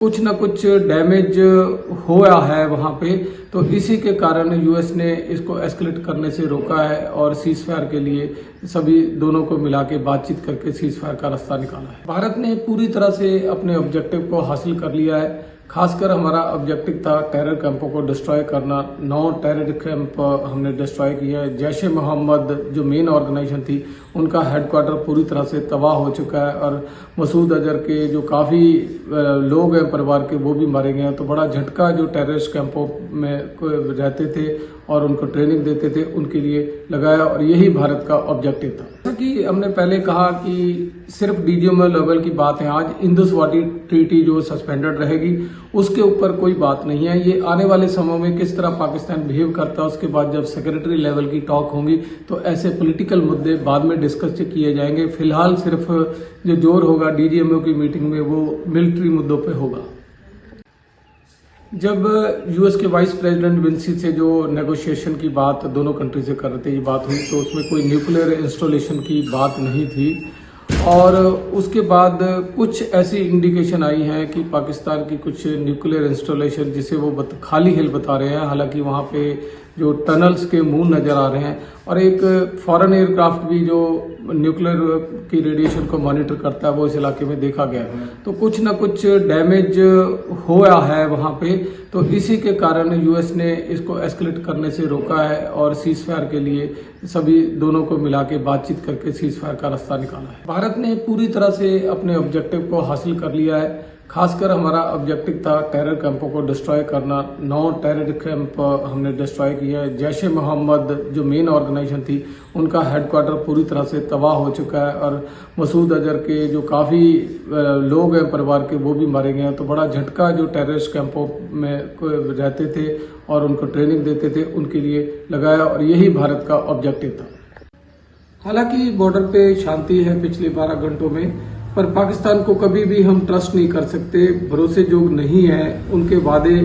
कुछ ना कुछ डैमेज हुआ है वहाँ पे, तो इसी के कारण यूएस ने इसको एस्केलेट करने से रोका है और सीज फायर के लिए सभी दोनों को मिला के बातचीत करके सीज फायर का रास्ता निकाला है। भारत ने पूरी तरह से अपने ऑब्जेक्टिव को हासिल कर लिया है। खासकर हमारा ऑब्जेक्टिव था टेरर कैंपों को डिस्ट्रॉय करना। 9 टेरर कैंप हमने डिस्ट्रॉय किया है। जैश ए मोहम्मद जो मेन ऑर्गेनाइजेशन थी उनका हेडक्वार्टर पूरी तरह से तबाह हो चुका है और मसूद अजहर के जो काफ़ी लोग हैं परिवार के वो भी मारे गए हैं। तो बड़ा झटका जो टेररिस्ट कैंपों में रहते थे और उनको ट्रेनिंग देते थे उनके लिए लगाया और यही भारत का ऑब्जेक्टिव था। जैसा कि हमने पहले कहा कि सिर्फ डीजीएमओ लेवल की बात है। आज इंडस वाटर ट्रीटी जो सस्पेंडेड रहेगी उसके ऊपर कोई बात नहीं है। ये आने वाले समय में किस तरह पाकिस्तान बिहेव करता है उसके बाद जब सेक्रेटरी लेवल की टॉक होंगी तो ऐसे पॉलिटिकल मुद्दे बाद में डिस्कस किए जाएंगे। फिलहाल सिर्फ जो जोर होगा डीजीएमओ की मीटिंग में वो मिलिट्री मुद्दों पे होगा। जब यूएस के वाइस प्रेसिडेंट विंसी से जो नेगोशिएशन की बात दोनों कंट्री से कर रहे थे ये बात हुई तो उसमें कोई न्यूक्लियर इंस्टॉलेशन की बात नहीं थी और उसके बाद कुछ ऐसी इंडिकेशन आई है कि पाकिस्तान की कुछ न्यूक्लियर इंस्टॉलेशन जिसे वो खाली हिल बता रहे हैं। हालांकि वहाँ पे जो टनल्स के मुंह नजर आ रहे हैं और एक फॉरेन एयरक्राफ्ट भी जो न्यूक्लियर की रेडिएशन को मॉनिटर करता है वो इस इलाके में देखा गया। तो कुछ ना कुछ डैमेज हुआ है वहाँ पे, तो इसी के कारण यूएस ने इसको एस्केलेट करने से रोका है और सीज फायर के लिए सभी दोनों को मिला के बातचीत करके सीज फायर का रास्ता निकाला है। भारत ने पूरी तरह से अपने ऑब्जेक्टिव को हासिल कर लिया है। खासकर हमारा ऑब्जेक्टिव था टेरर कैंपों को डिस्ट्रॉय करना। 9 टेरर कैंप हमने डिस्ट्रॉय किया है। जैश ए मोहम्मद जो मेन ऑर्गेनाइजेशन थी उनका हेडक्वार्टर पूरी तरह से तबाह हो चुका है और मसूद अजहर के जो काफ़ी लोग हैं परिवार के वो भी मारे गए हैं। तो बड़ा झटका जो टेररिस्ट कैंपों में रहते थे और उनको ट्रेनिंग देते थे उनके लिए लगाया और यही भारत का ऑब्जेक्टिव था। हालांकि बॉर्डर पे शांति है पिछले 12 घंटों में, पर पाकिस्तान को कभी भी हम ट्रस्ट नहीं कर सकते। भरोसे जोग नहीं है, उनके वादे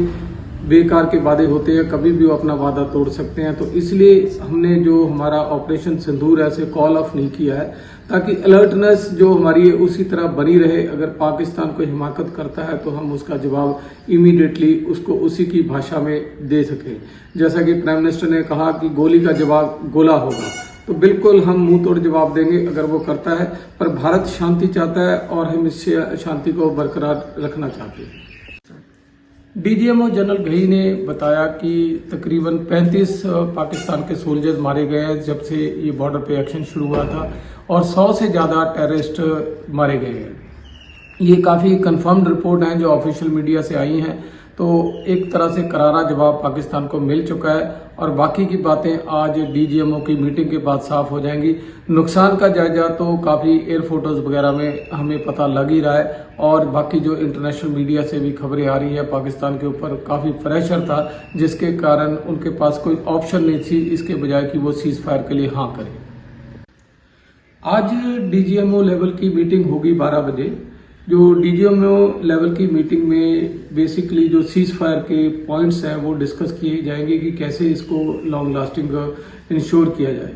बेकार के वादे होते हैं, कभी भी वो अपना वादा तोड़ सकते हैं। तो इसलिए हमने जो हमारा ऑपरेशन सिंदूर है उसे कॉल ऑफ नहीं किया है ताकि अलर्टनेस जो हमारी है उसी तरह बनी रहे। अगर पाकिस्तान को हिमाकत करता है तो हम उसका जवाब इमीडिएटली उसको उसी की भाषा में दे सकें। जैसा कि प्राइम मिनिस्टर ने कहा कि गोली का जवाब गोला होगा, तो बिल्कुल हम मुंह तोड़ जवाब देंगे अगर वो करता है। पर भारत शांति चाहता है और हम इस शांति को बरकरार रखना चाहते हैं। डीजीएमओ जनरल घई ने बताया कि तकरीबन 35 पाकिस्तान के सोल्जर्स मारे गए हैं जब से ये बॉर्डर पे एक्शन शुरू हुआ था और 100 से ज़्यादा टेररिस्ट मारे गए हैं। ये काफ़ी कंफर्म्ड रिपोर्ट हैं जो ऑफिशियल मीडिया से आई हैं। तो एक तरह से करारा जवाब पाकिस्तान को मिल चुका है और बाकी की बातें आज डीजीएमओ की मीटिंग के बाद साफ हो जाएंगी। नुकसान का जायजा तो काफ़ी एयर फोटोज वगैरह में हमें पता लग ही रहा है और बाकी जो इंटरनेशनल मीडिया से भी खबरें आ रही है पाकिस्तान के ऊपर काफ़ी प्रेशर था जिसके कारण उनके पास कोई ऑप्शन नहीं थी इसके बजाय कि वो सीज फायर के लिए हाँ करें। आज डीजीएमओ लेवल की मीटिंग होगी 12 बजे। जो डीजीएमओ लेवल की मीटिंग में बेसिकली जो सीज फायर के पॉइंट्स हैं वो डिस्कस किए जाएंगे कि कैसे इसको लॉन्ग लास्टिंग इंश्योर किया जाए।